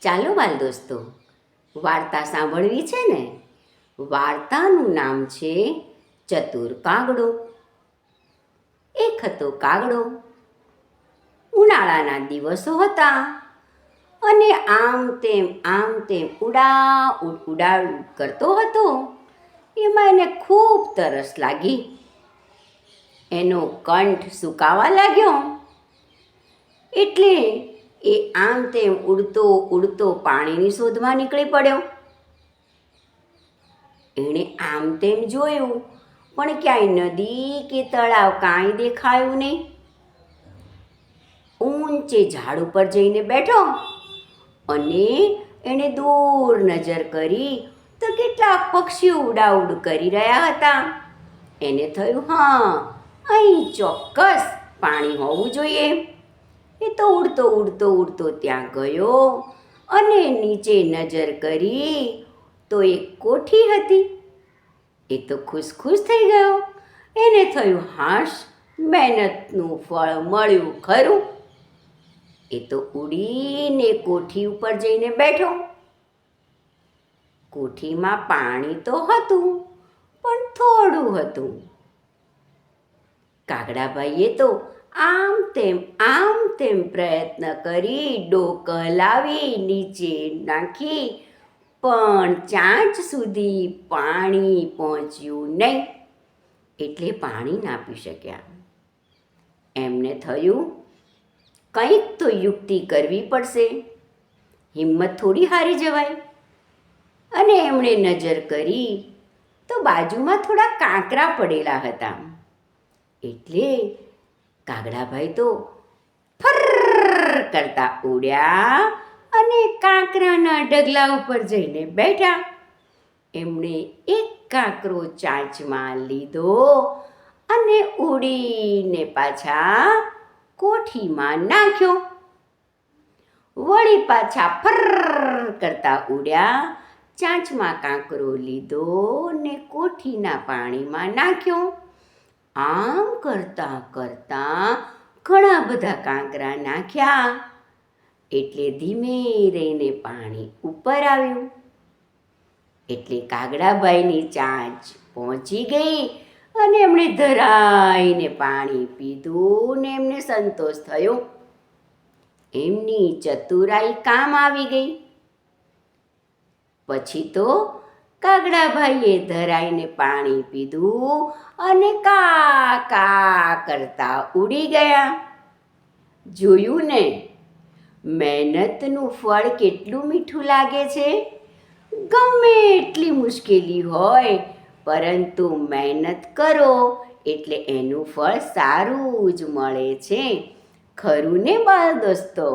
ચાલો બાલ દોસ્તો, વાર્તા સાંભળવી છે ને. વાર્તાનું નામ છે ચતુર કાગડો. એક હતો કાગડો. ઉનાળાના દિવસો હતા અને આમ તેમ ઉડાડ કરતો હતો. એમાં એને ખૂબ તરસ લાગી. એનો કંઠ સુકાવા લાગ્યો એટલે એ આમ તેમ ઉડતો પાણીની શોધમાં નીકળી પડ્યો. એણે આમ તેમ જોયું પણ ક્યાંય નદી કે તળાવ કાંઈ દેખાયું નહીં. ઊંચે ઝાડ ઉપર જઈને બેઠો અને એણે દૂર નજર કરી તો કેટલાક પક્ષીઓ ઉડાઉડ કરી રહ્યા હતા. એને થયું, હા, અહીં ચોક્કસ પાણી હોવું જોઈએ. એ તો ઉડતો ત્યાં ગયો અને નીચે નજર કરી તો એક કોઠી હતી. એ તો ખુશ થઈ ગયો. એને થયું, હાશ, મહેનતનું ફળ મળ્યું ખરું. એ તો ઉડીને કોઠી ઉપર જઈને બેઠો. કોઠીમાં પાણી તો હતું પણ થોડું હતું. કાગડાભાઈએ તો આમ તેમ પ્રયત્ન કરી ડોક હલાવી નીચે નાખી પણ ચાંચ સુધી પાણી પહોંચ્યું નહીં એટલે પાણી ના પી શક્યા. એમને થયું, કંઈક તો યુક્તિ કરવી પડશે, હિંમત થોડી હારી જવાય. અને એમણે નજર કરી તો બાજુમાં થોડા કાંકરા પડેલા હતા. એટલે કાગડાભાઈ તો ફર કરતા ઉડ્યા અને કાંકરાના ઢગલા ઉપર જઈને બેઠા. એમણે એક કાંકરો ચાંચમાં લીધો અને ઉડીને પાછા કોઠીમાં નાખ્યો. વળી પાછા ફર કરતા ઉડ્યા, ચાંચમાં કાંકરો લીધો ને કોઠીના પાણીમાં નાખ્યો. આમ કરતા ઘણા બધા કાંકરા નાખ્યા એટલે ધીમે રહીને પાણી ઉપર આવ્યું. એટલે કાગડાભાઈની ચાંચ પહોંચી ગઈ અને એમણે ધરાઈને પાણી પીધું ને એમને સંતોષ થયો. એમની ચતુરાઈ કામ આવી ગઈ. પછી તો કાગડાભાઈએ ધરાઈને પાણી પીધું અને કા કરતા ઉડી ગયા. જોયું ને, મહેનતનું ફળ કેટલું મીઠું લાગે છે. ગમે એટલી મુશ્કેલી હોય પરંતુ મહેનત કરો એટલે એનું ફળ સારું જ મળે છે. ખરું ને બાળ દોસ્તો?